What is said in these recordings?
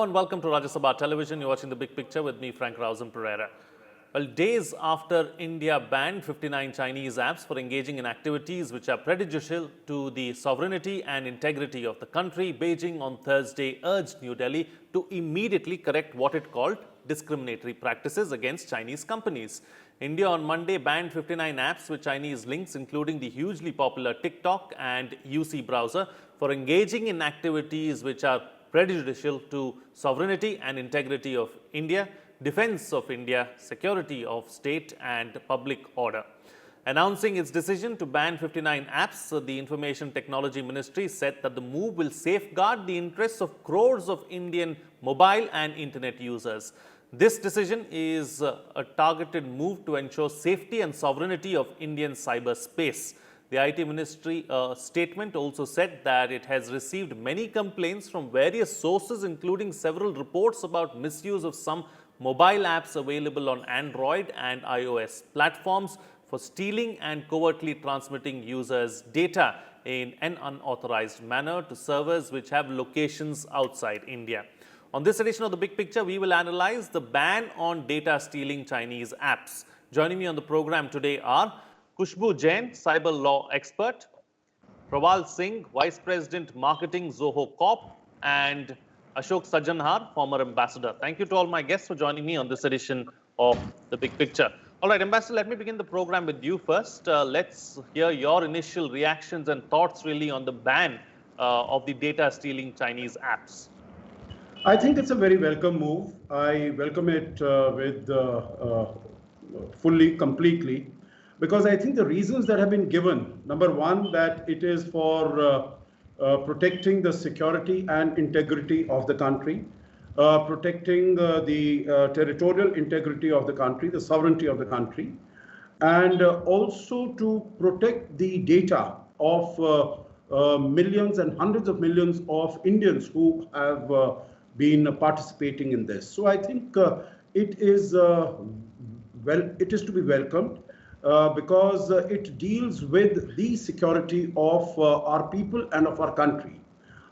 and welcome to Rajya Sabha Television. You're watching The Big Picture with me, Frank Rausan Pereira. Well, days after India banned 59 Chinese apps for engaging in activities which are prejudicial to the sovereignty and integrity of the country, Beijing on Thursday urged New Delhi to immediately correct what it called discriminatory practices against Chinese companies. India on Monday banned 59 apps with Chinese links, including the hugely popular TikTok and UC browser, for engaging in activities which are prejudicial to sovereignty and integrity of India, defense of India, security of state and public order. Announcing its decision to ban 59 apps, the Information Technology Ministry said that the move will safeguard the interests of crores of Indian mobile and internet users. This decision is a targeted move to ensure safety and sovereignty of Indian cyberspace. The IT Ministry statement also said that it has received many complaints from various sources, including several reports about misuse of some mobile apps available on Android and iOS platforms for stealing and covertly transmitting users' data in an unauthorized manner to servers which have locations outside India. On this edition of The Big Picture, we will analyze the ban on data stealing Chinese apps. Joining me on the program today are Khushbu Jain, cyber law expert, Praval Singh, Vice President Marketing, Zoho Corp, and Ashok Sajjanhar, former ambassador. Thank you to all my guests for joining me on this edition of The Big Picture. All right, Ambassador, let me begin the program with you first. Let's hear your initial reactions and thoughts really on the ban of the data stealing Chinese apps. I think it's a very welcome move. I welcome it completely, because I think the reasons that have been given, number one, that it is for protecting the security and integrity of the country, protecting the territorial integrity of the country, the sovereignty of the country, and also to protect the data of millions and hundreds of millions of Indians who have been participating in this. So I think it is to be welcomed. Because it deals with the security of our people and of our country.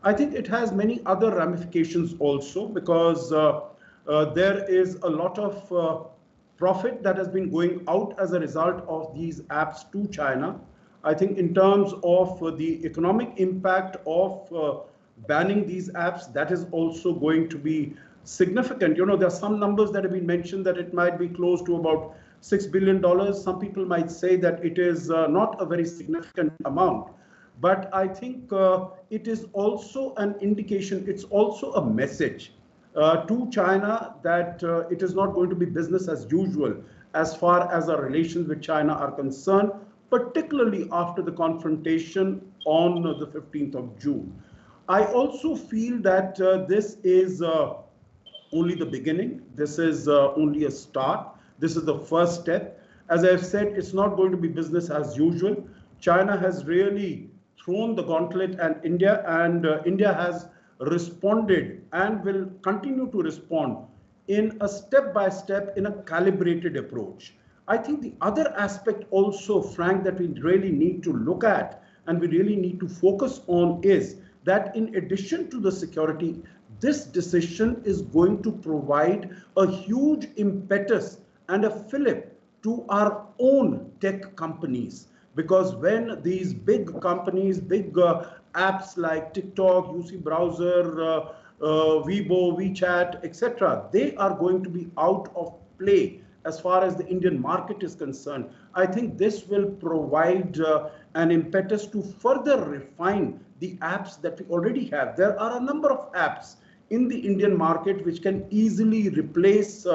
I think it has many other ramifications also, because there is a lot of profit that has been going out as a result of these apps to China. I think in terms of the economic impact of banning these apps, that is also going to be significant. You know, there are some numbers that have been mentioned that it might be close to about $6 billion. Some people might say that it is not a very significant amount, but I think it is also an indication, it's also a message to China that it is not going to be business as usual as far as our relations with China are concerned, particularly after the confrontation on the 15th of June. I also feel that this is only the beginning. This is only a start. This is the first step. As I've said, it's not going to be business as usual. China has really thrown the gauntlet at India, and India has responded and will continue to respond in a step-by-step, in a calibrated approach. I think the other aspect also, Frank, that we really need to look at and we really need to focus on is that in addition to the security, this decision is going to provide a huge impetus and a fillip to our own tech companies. Because when these big companies, big apps like TikTok, UC browser, Weibo, WeChat, etc., they are going to be out of play as far as the Indian market is concerned. I think this will provide an impetus to further refine the apps that we already have. There are a number of apps in the Indian market which can easily replace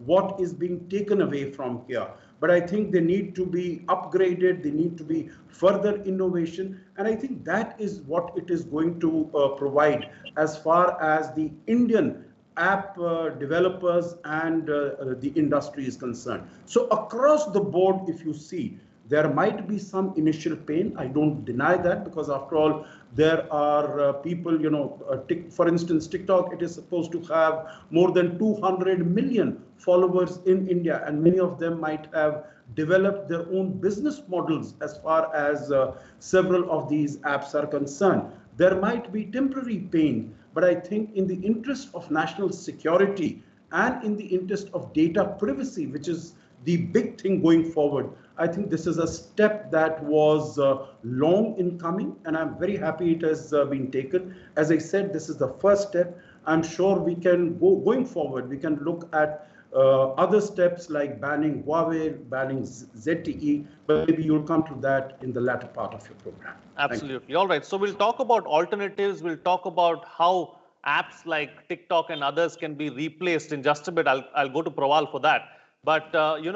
what is being taken away from here. But I think they need to be upgraded, they need to be further innovation, and I think that is what it is going to provide as far as the Indian app developers and the industry is concerned. So across the board, if you see, there might be some initial pain. I don't deny that, because after all, there are people, you know, for instance, TikTok, it is supposed to have more than 200 million followers in India, and many of them might have developed their own business models as far as several of these apps are concerned. There might be temporary pain, But I think in the interest of national security and in the interest of data privacy, which is the big thing going forward, I think this is a step that was long in coming, and I'm very happy it has been taken. As I said, this is the first step. I'm sure we can going forward, we can look at other steps like banning Huawei, banning ZTE, but maybe you'll come to that in the latter part of your program. Absolutely. All right. So we'll talk about alternatives. We'll talk about how apps like TikTok and others can be replaced in just a bit. I'll go to Praval for that. But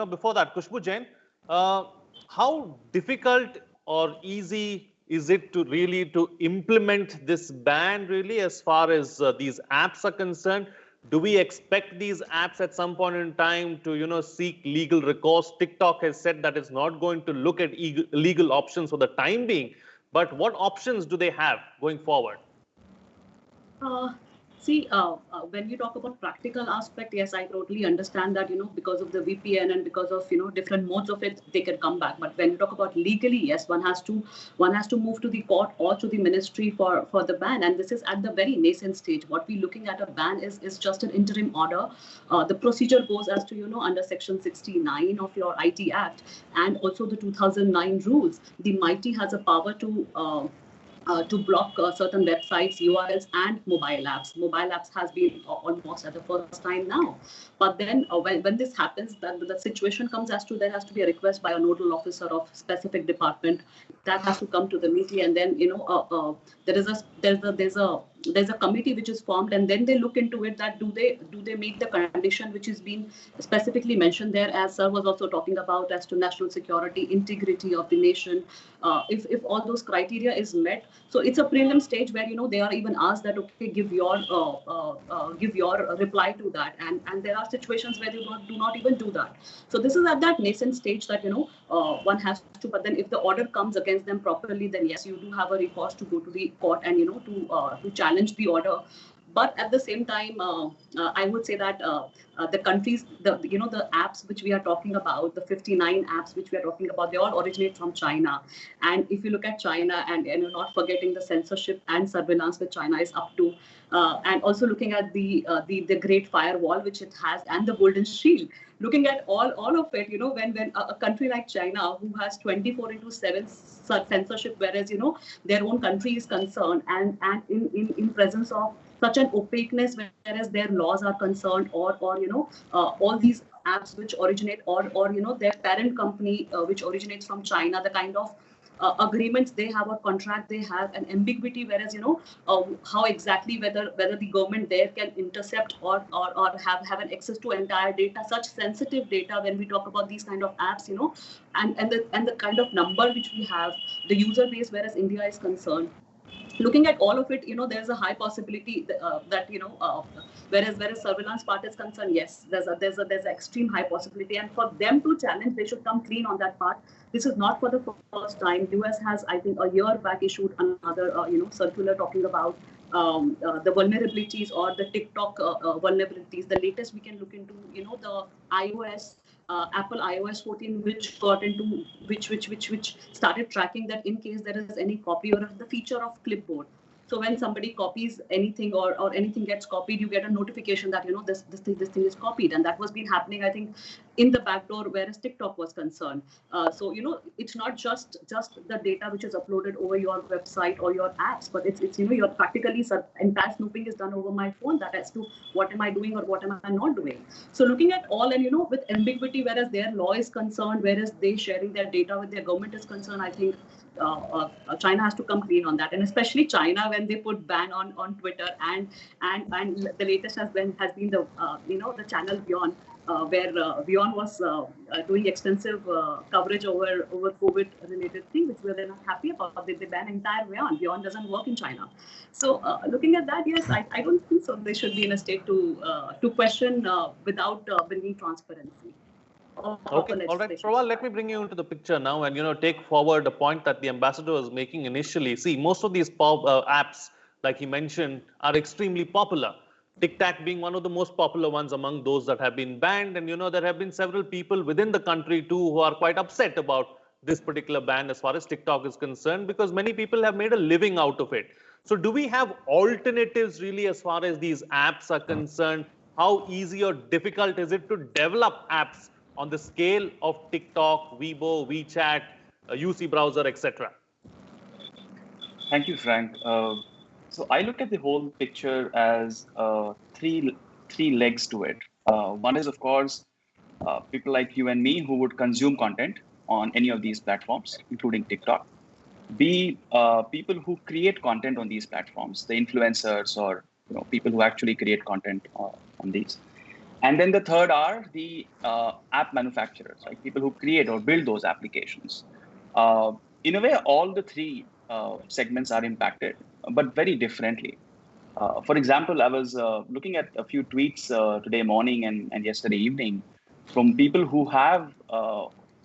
before that, Khushbu Jain, uh, how difficult or easy is it to really to implement this ban really as far as these apps are concerned? Do we expect these apps at some point in time to seek legal recourse? TikTok has said that it's not going to look at legal options for the time being, but what options do they have going forward? Uh, see, when you talk about practical aspect, yes, I totally understand that, because of the VPN and because of, different modes of it, they can come back. But when you talk about legally, yes, one has to move to the court or to the ministry for the ban. And this is at the very nascent stage. What we're looking at a ban is just an interim order. The procedure goes as to, under Section 69 of your IT Act and also the 2009 rules. The MIT has a power to block certain websites, URLs, and mobile apps. Mobile apps has been almost at the first time now. But then when this happens, the situation comes as to there has to be a request by a nodal officer of specific department that has to come to the meeting, and then there's a committee which is formed, and then they look into it that do they meet the condition which is being specifically mentioned there, as sir was also talking about, as to national security, integrity of the nation. If all those criteria is met, so it's a prelim stage where they are even asked that, okay, give your reply to that, and there are situations where you do not even do that. So this is at that nascent stage that one has to. But then if the order comes against them properly, then yes, you do have a recourse to go to the court and to challenge the order. But at the same time, I would say that the countries, the apps which we are talking about, the 59 apps which we are talking about, they all originate from China. And if you look at China, and you're not forgetting the censorship and surveillance which China is up to, and also looking at the Great Firewall which it has, and the Golden Shield. Looking at all of it, when a country like China, who has 24/7 censorship, whereas their own country is concerned, and in presence of such an opaqueness, whereas their laws are concerned, or all these apps which originate, or their parent company which originates from China, the kind of agreements they have or contract they have, an ambiguity, whereas how exactly whether the government there can intercept or have an access to entire data, such sensitive data, when we talk about these kind of apps, and the kind of number which we have, the user base, whereas India is concerned. Looking at all of it, there's a high possibility that whereas surveillance part is concerned, yes, there's an extreme high possibility, and for them to challenge, they should come clean on that part. This is not for the first time. US has, I think, a year back issued another circular talking about the vulnerabilities, or the TikTok vulnerabilities. The latest we can look into, the iOS. Apple iOS 14, which got into which started tracking that in case there is any copy, or the feature of clipboard. So when somebody copies anything, or anything gets copied, you get a notification that this thing is copied, and that was been happening, I think, in the back door, whereas TikTok was concerned. So it's not just the data which is uploaded over your website or your apps, but it's you're practically entire snooping is done over my phone, that as to what am I doing or what am I not doing. So looking at all, and with ambiguity, whereas their law is concerned, whereas they sharing their data with their government is concerned, I think China has to come clean on that, and especially China when they put ban on Twitter, and the latest has been the the channel Beyond, where Beyond was doing extensive coverage over COVID related things, which we were not happy about. They ban entire Beyond. Beyond doesn't work in China. So looking at that, yes, I don't think so. They should be in a state to question without bringing transparency. Okay, all right. Praval, let me bring you into the picture now, and take forward a point that the ambassador was making initially. See, most of these apps, like he mentioned, are extremely popular. TikTok being one of the most popular ones among those that have been banned, and there have been several people within the country too who are quite upset about this particular ban as far as TikTok is concerned, because many people have made a living out of it. So do we have alternatives really as far as these apps are concerned? How easy or difficult is it to develop apps on the scale of TikTok, Weibo, WeChat, UC browser, etc.? Thank you, Frank. So I look at the whole picture as three legs to it. One is, of course, people like you and me who would consume content on any of these platforms, including TikTok. B, people who create content on these platforms, the influencers or people who actually create content on these. And then the third are the app manufacturers, like people who create or build those applications. In a way, all the three segments are impacted, but very differently. For example, I was looking at a few tweets today morning and yesterday evening from people who have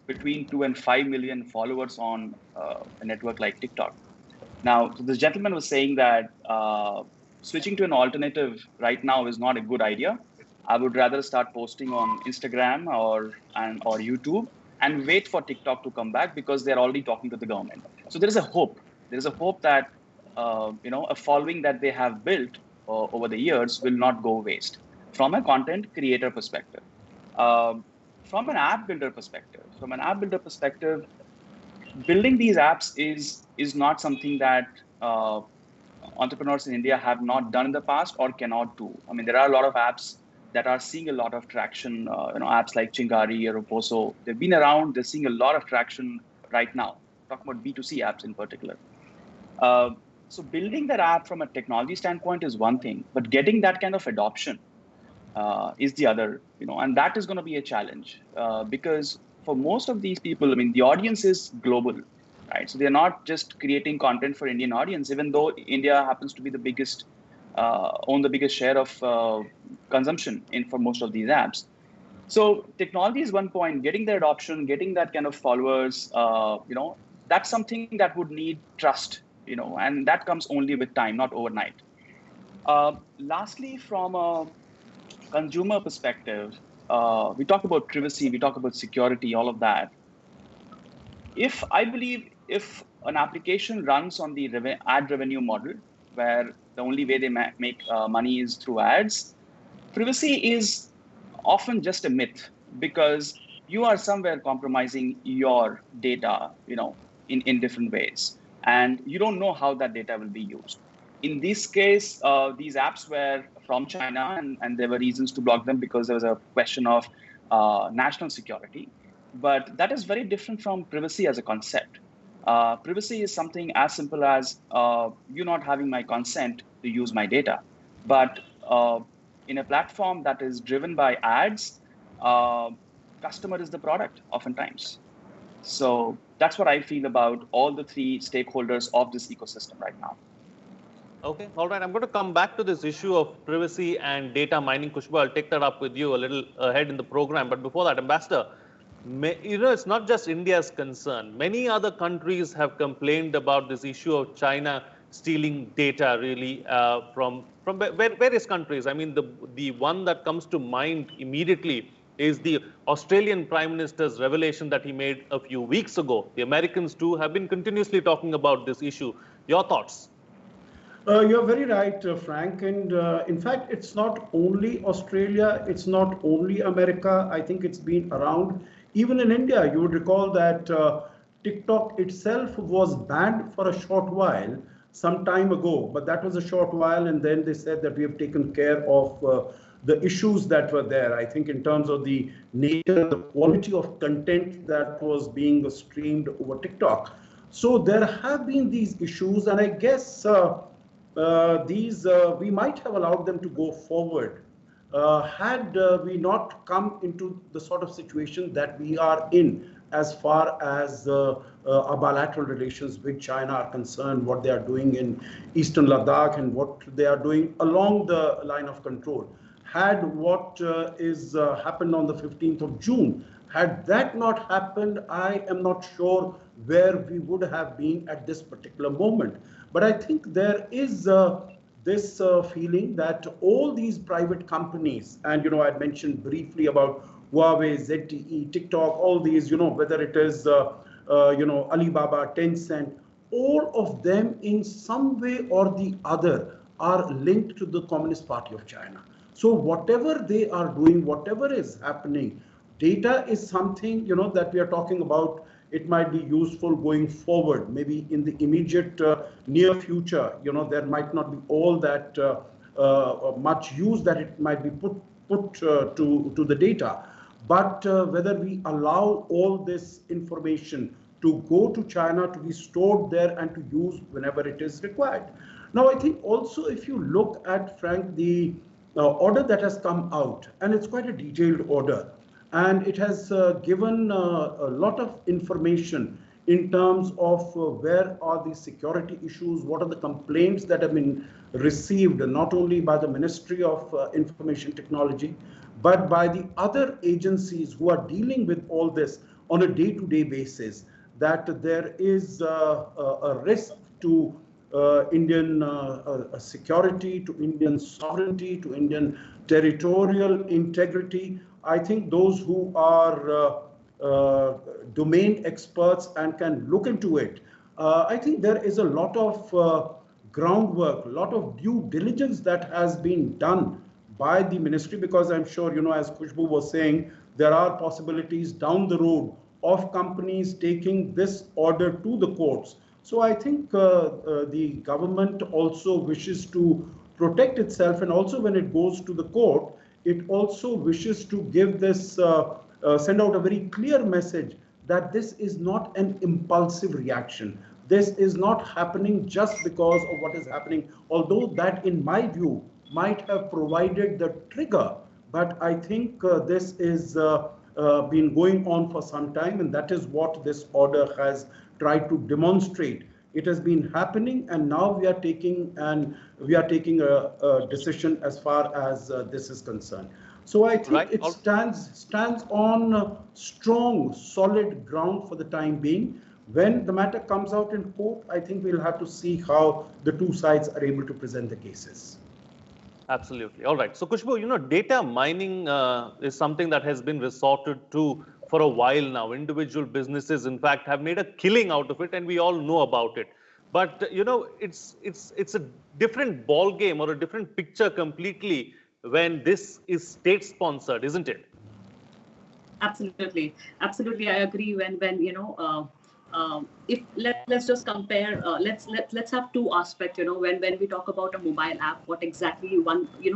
between 2 and 5 million followers on a network like TikTok. Now, so this gentleman was saying that switching to an alternative right now is not a good idea. I would rather start posting on Instagram or YouTube and wait for TikTok to come back because they're already talking to the government. So there is a hope. There is a hope that a following that they have built over the years will not go waste from a content creator perspective. From an app builder perspective, building these apps is not something that entrepreneurs in India have not done in the past or cannot do. I mean, there are a lot of apps that are seeing a lot of traction. Apps like Chingari or Oposo, they've been around. They're seeing a lot of traction right now. Talking about B2C apps in particular. So building that app from a technology standpoint is one thing, but getting that kind of adoption is the other. And that is going to be a challenge because for most of these people, I mean, the audience is global, right? So they're not just creating content for Indian audience, even though India happens to be the biggest, own the biggest share of consumption for most of these apps. So technology is one point, getting the adoption, getting that kind of followers, that's something that would need trust, and that comes only with time, not overnight. Lastly, from a consumer perspective, we talk about privacy, we talk about security, all of that. I believe if an application runs on the ad revenue model, where the only way they make money is through ads, privacy is often just a myth because you are somewhere compromising your data, in different ways, and you don't know how that data will be used. In this case, these apps were from China, and there were reasons to block them because there was a question of national security. But that is very different from privacy as a concept. Privacy is something as simple as you not having my consent to use my data. But in a platform that is driven by ads, customer is the product oftentimes. So that's what I feel about all the three stakeholders of this ecosystem right now. Okay, all right. I'm going to come back to this issue of privacy and data mining. Khushbu, I'll take that up with you a little ahead in the program. But before that, Ambassador, it's not just India's concern. Many other countries have complained about this issue of China stealing data, really, from various countries. I mean, the one that comes to mind immediately is the Australian Prime Minister's revelation that he made a few weeks ago. The Americans, too, have been continuously talking about this issue. Your thoughts? You're very right, Frank. And in fact, it's not only Australia, it's not only America. I think it's been around. Even in India, you would recall that TikTok itself was banned for a short while, some time ago. But that was a short while. And then they said that we have taken care of the issues that were there. I think in terms of the nature, the quality of content that was being streamed over TikTok. So there have been these issues. And I guess we might have allowed them to go forward had we not come into the sort of situation that we are in as far as our bilateral relations with China are concerned, what they are doing in Eastern Ladakh and what they are doing along the line of control. Had what is happened on the 15th of June, had that not happened, I am not sure where we would have been at this particular moment. But I think there is this feeling that all these private companies, and I mentioned briefly about Huawei, ZTE, TikTok, all these, whether it is Alibaba, Tencent, all of them in some way or the other are linked to the Communist Party of China. So whatever they are doing, whatever is happening, data is something, that we are talking about. It might be useful going forward. Maybe in the immediate near future, there might not be all that much use that it might be put to the data. But whether we allow all this information to go to China, to be stored there and to use whenever it is required. Now, I think also if you look at, Frank, the order that has come out, and it's quite a detailed order, and it has given a lot of information in terms of where are the security issues, what are the complaints that have been received, not only by the Ministry of Information Technology, but by the other agencies who are dealing with all this on a day-to-day basis, that there is a risk to Indian security, to Indian sovereignty, to Indian territorial integrity. I think those who are domain experts and can look into it, I think there is a lot of groundwork, a lot of due diligence that has been done by the ministry, because I'm sure, as Khushbu was saying, there are possibilities down the road of companies taking this order to the courts. So I think the government also wishes to protect itself, and also when it goes to the court, it also wishes to give this, send out a very clear message that this is not an impulsive reaction. This is not happening just because of what is happening, although that, in my view, might have provided the trigger. But I think this is been going on for some time, and that is what this order has tried to demonstrate. It has been happening, and now we are taking a decision as far as this is concerned. So I think it stands on strong, solid ground for the time being. When the matter comes out in court, I think we'll have to see how the two sides are able to present the cases. Absolutely. All right. So, Khushbu, data mining is something that has been resorted to for a while now. Individual businesses, in fact, have made a killing out of it, and we all know about it. But it's a different ball game or a different picture completely when this is state-sponsored, isn't it? Absolutely, absolutely. I agree. If let's just compare, let's have two aspects. When we talk about a mobile app, what exactly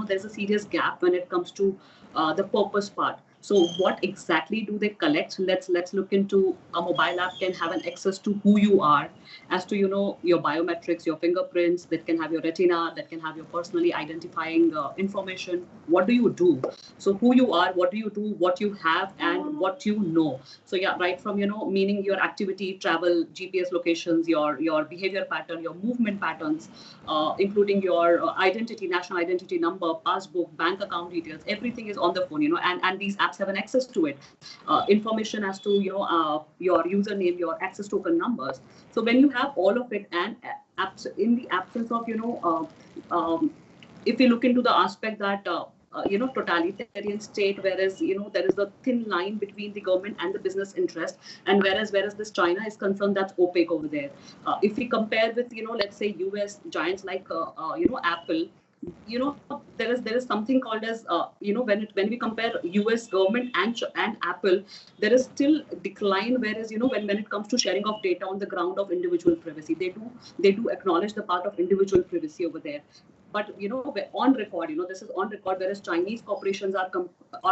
there's a serious gap when it comes to the purpose part. So what exactly do they collect? Let's look into a mobile app can have an access to who you are, as to your biometrics, your fingerprints, that can have your retina, that can have your personally identifying information. What do you do? So who you are, what do you do, what you have, and what you know. So yeah, right from meaning your activity, travel, GPS locations, your behavior pattern, your movement patterns, including your identity, national identity number, passbook, bank account details. Everything is on the phone, and these apps have an access to it. Information as to your username, your access token numbers. So when you have all of it, and in the absence of if you look into the aspect that totalitarian state, whereas there is a thin line between the government and the business interest, and whereas this China is concerned, that's opaque over there. If we compare with let's say US giants like Apple, there is something called as when we compare US government and Apple, there is still decline, whereas when it comes to sharing of data on the ground of individual privacy, they do acknowledge the part of individual privacy over there. But on record, this is on record, whereas Chinese corporations are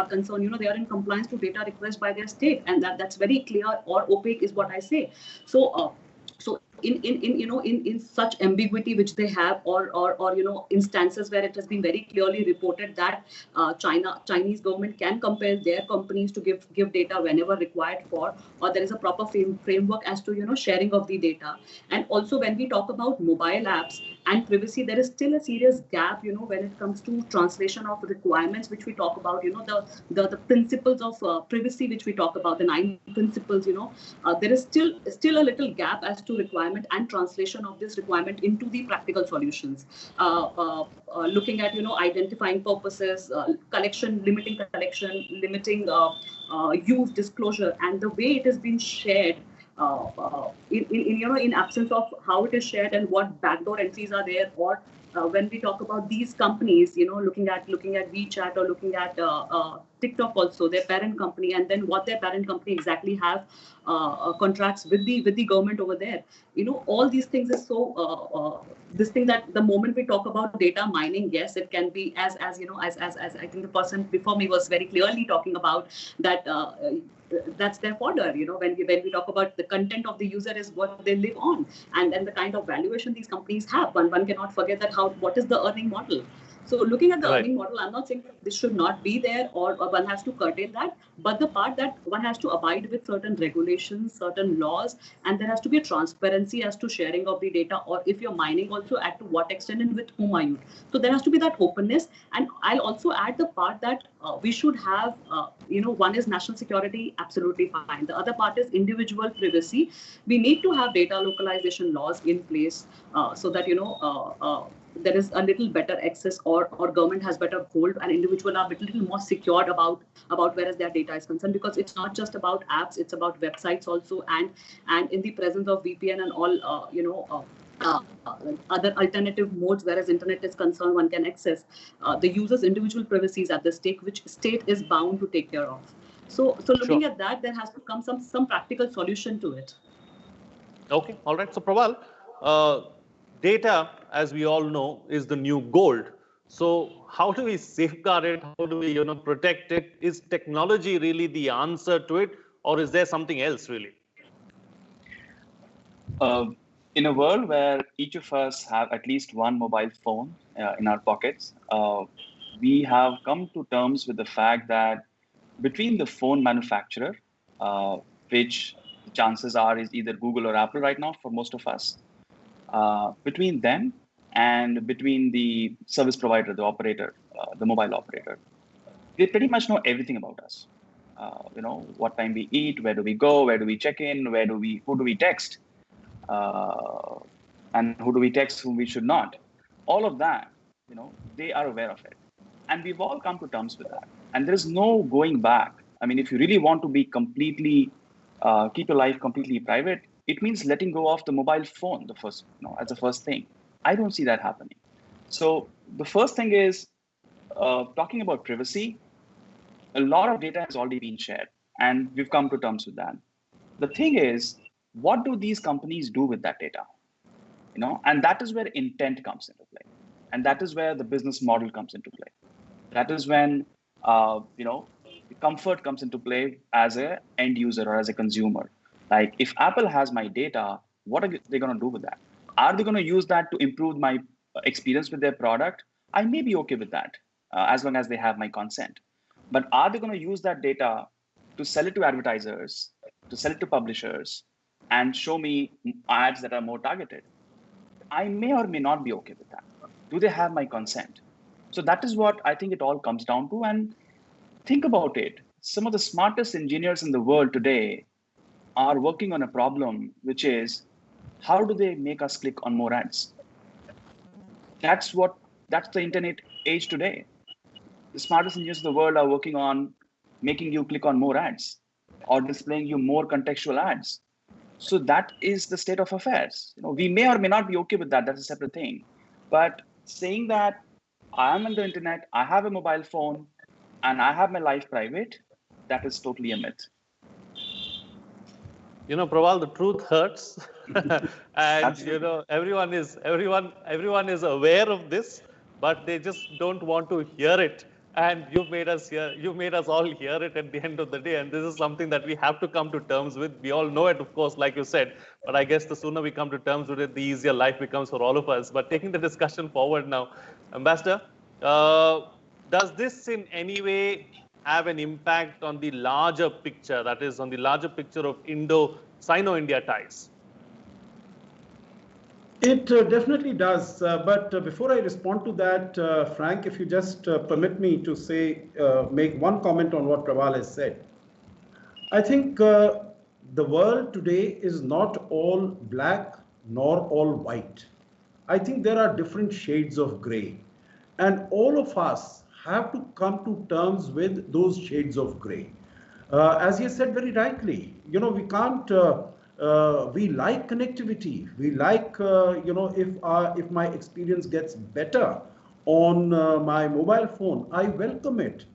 concerned, they are in compliance to data requests by their state, and that's very clear, or opaque is what I say. So in such ambiguity which they have, or instances where it has been very clearly reported that Chinese government can compel their companies to give data whenever required for, or there is a proper framework as to sharing of the data. And also when we talk about mobile apps and privacy, there is still a serious gap when it comes to translation of requirements which we talk about, the principles of privacy which we talk about, the 9 principles. There is still a little gap as to requirement and translation of this requirement into the practical solutions. Looking at identifying purposes, limiting use, disclosure, and the way it has been shared in absence of how it is shared and what backdoor entries are there, or when we talk about these companies, looking at WeChat or looking at TikTok also, their parent company, and then what their parent company exactly have contracts with the government over there. All these things is so this thing that the moment we talk about data mining, yes, it can be as I think the person before me was very clearly talking about that. That's their fodder. When we talk about the content of the user is what they live on, and then the kind of valuation these companies have. One cannot forget that what is the earning model. So looking at the Right. earning model, I'm not saying that this should not be there, or one has to curtail that, but the part that one has to abide with certain regulations, certain laws, and there has to be a transparency as to sharing of the data, or if you're mining also, at to what extent and with whom are you. So there has to be that openness. And I'll also add the part that we should have, one is national security, absolutely fine. The other part is individual privacy. We need to have data localization laws in place so that, there is a little better access, or government has better hold, and individuals are a little more secured about whereas their data is concerned, because it's not just about apps, it's about websites also, and in the presence of VPN and all, other alternative modes, whereas internet is concerned, one can access the user's individual privacies at the stake, which state is bound to take care of. So looking Sure. at that, there has to come some practical solution to it. Okay, all right. So, Praval, data, as we all know, is the new gold. So, how do we safeguard it? How do we, protect it? Is technology really the answer to it, or is there something else really? In a world where each of us have at least one mobile phone in our pockets, we have come to terms with the fact that between the phone manufacturer, which the chances are is either Google or Apple right now for most of us, between them and between the service provider, the operator, the mobile operator, they pretty much know everything about us. What time we eat, where do we go, where do we check in, who do we text, and who do we text whom we should not. All of that, they are aware of it. And we've all come to terms with that. And there's no going back. I mean, if you really want to be completely, keep your life completely private, it means letting go of the mobile phone as the first thing. I don't see that happening. So the first thing is talking about privacy. A lot of data has already been shared, and we've come to terms with that. The thing is, what do these companies do with that data? And that is where intent comes into play, and that is where the business model comes into play. That is when comfort comes into play as an end user or as a consumer. Like, if Apple has my data, what are they going to do with that? Are they going to use that to improve my experience with their product? I may be okay with that as long as they have my consent. But are they going to use that data to sell it to advertisers, to sell it to publishers, and show me ads that are more targeted? I may or may not be okay with that. Do they have my consent? So that is what I think it all comes down to. And think about it. Some of the smartest engineers in the world today are working on a problem, which is, how do they make us click on more ads? That's the internet age today. The smartest engineers in the world are working on making you click on more ads or displaying you more contextual ads. So that is the state of affairs. We may or may not be okay with that. That's a separate thing. But saying that I am on the internet, I have a mobile phone, and I have my life private, that is totally a myth. Praval, the truth hurts, and Absolutely. everyone is aware of this, but they just don't want to hear it. And you made us all hear it at the end of the day. And this is something that we have to come to terms with. We all know it, of course, like you said. But I guess the sooner we come to terms with it, the easier life becomes for all of us. But taking the discussion forward now, Ambassador, does this in any way have an impact on the larger picture, that is, on the larger picture of Sino-India ties? It definitely does. But before I respond to that, Frank, if you just permit me to make one comment on what Praval has said. I think the world today is not all black nor all white. I think there are different shades of gray. And all of us have to come to terms with those shades of gray. As you said very rightly, we can't We like connectivity. We like, if my experience gets better on my mobile phone, I welcome it.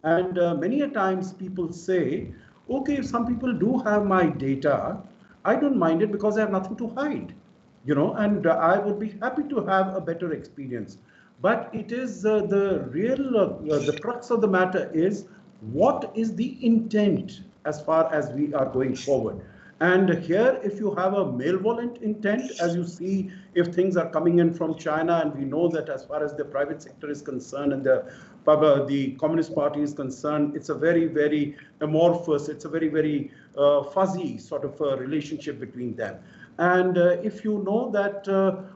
And many a times people say, okay, if some people do have my data, I don't mind it because I have nothing to hide, and I would be happy to have a better experience. But it is the crux of the matter is what is the intent as far as we are going forward. And here, if you have a malevolent intent, as you see, if things are coming in from China, and we know that as far as the private sector is concerned and the Communist Party is concerned, it's a very, very amorphous, it's a very, very fuzzy sort of relationship between them. And if you know that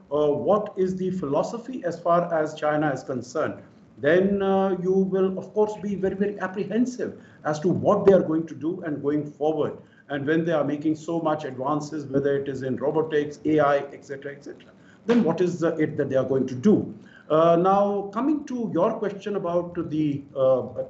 what is the philosophy as far as China is concerned, then you will, of course, be very, very apprehensive as to what they are going to do and going forward. And when they are making so much advances, whether it is in robotics, AI, etc., then what is it that they are going to do? Now, coming to your question about the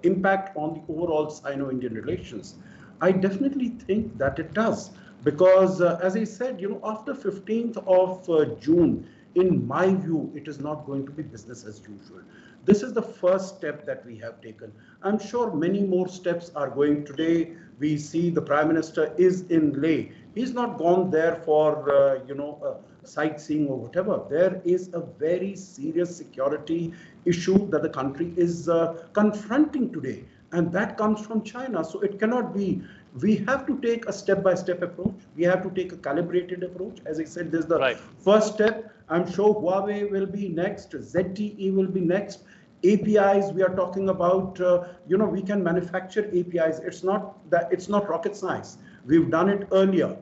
impact on the overall Sino-Indian relations, I definitely think that it does. Because, as I said, after 15th of June, in my view, it is not going to be business as usual. This is the first step that we have taken. I'm sure many more steps are going today. We see the Prime Minister is in Leh. He's not gone there for, sightseeing or whatever. There is a very serious security issue that the country is confronting today. And that comes from China. So it cannot be. We have to take a step-by-step approach. We have to take a calibrated approach. As I said, this is the first step. I'm sure Huawei will be next. ZTE will be next. APIs, we are talking about, we can manufacture APIs. It's not rocket science. We've done it earlier.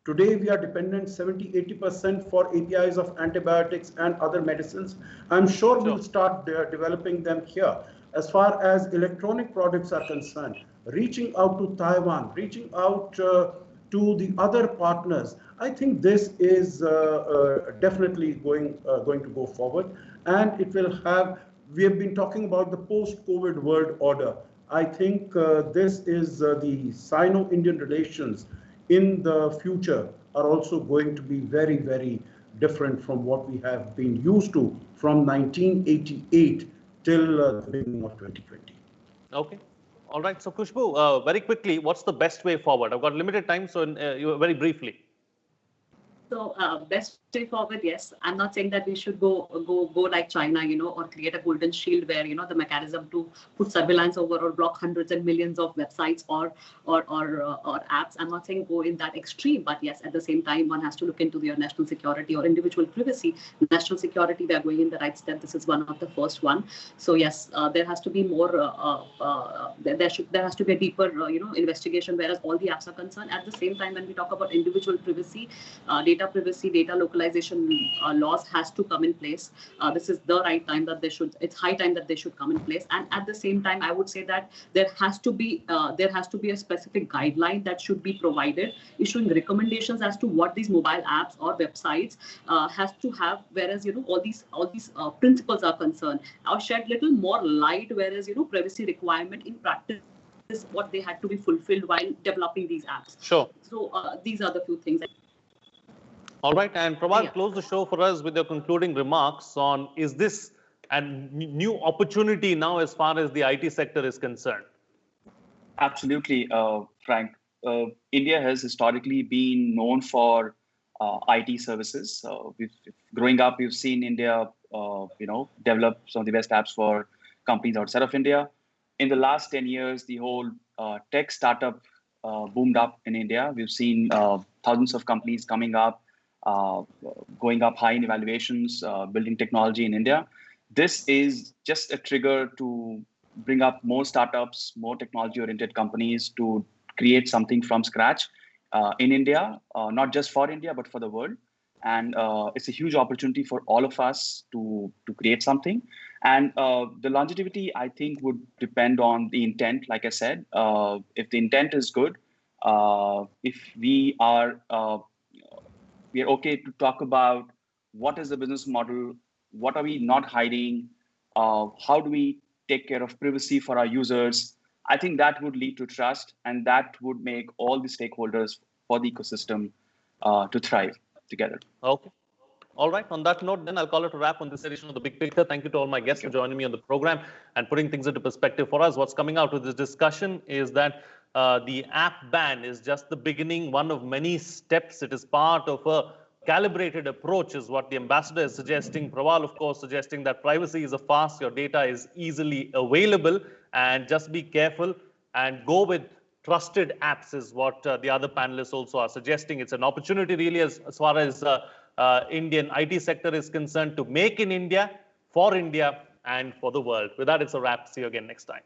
Today, we are dependent 70-80% for APIs of antibiotics and other medicines. I'm sure we'll start developing them here. As far as electronic products are concerned, reaching out to Taiwan, reaching out to the other partners, I think this is definitely going to go forward. And it will have, we have been talking about the post-COVID world order. I think this is the Sino-Indian relations in the future are also going to be very, very different from what we have been used to from 1988 till the beginning of 2020. Okay. All right. So, Khushbu, very quickly, what's the best way forward? I've got limited time, so very briefly. So best way forward, yes. I'm not saying that we should go like China, or create a golden shield where the mechanism to put surveillance over or block hundreds and millions of websites or apps. I'm not saying go in that extreme, but yes, at the same time, one has to look into their national security or individual privacy. National security, we are going in the right step. This is one of the first one. So yes, there has to be more. There has to be a deeper investigation, whereas all the apps are concerned. At the same time, when we talk about individual privacy, data privacy, data localization laws has to come in place. This is the right time that they should. It's high time that they should come in place. And at the same time, I would say that there has to be a specific guideline that should be provided, issuing recommendations as to what these mobile apps or websites has to have. Whereas all these principles are concerned, or shed little more light. Whereas privacy requirement in practice is what they had to be fulfilled while developing these apps. Sure. So these are the few things. All right, and Praval, close the show for us with your concluding remarks on, is this a new opportunity now as far as the IT sector is concerned? Absolutely, Frank. India has historically been known for IT services. Growing up, we've seen India, develop some of the best apps for companies outside of India. In the last 10 years, the whole tech startup boomed up in India. We've seen thousands of companies coming up, going up high in evaluations, building technology in India. This is just a trigger to bring up more startups, more technology-oriented companies to create something from scratch in India, not just for India, but for the world. And it's a huge opportunity for all of us to create something. And the longevity, I think, would depend on the intent. Like I said, if the intent is good, if we are okay to talk about what is the business model, what are we not hiding, how do we take care of privacy for our users, I think that would lead to trust, and that would make all the stakeholders for the ecosystem to thrive together. Okay. All right. On that note, then I'll call it a wrap on this edition of The Big Picture. Thank you to all my guests for joining me on the program and putting things into perspective for us. What's coming out of this discussion is that the app ban is just the beginning, one of many steps. It is part of a calibrated approach, is what the ambassador is suggesting. Praval, of course, suggesting that privacy is a fast, your data is easily available, and just be careful and go with trusted apps is what the other panelists also are suggesting. It's an opportunity really as far as Indian IT sector is concerned to make in India, for India, and for the world. With that, it's a wrap. See you again next time.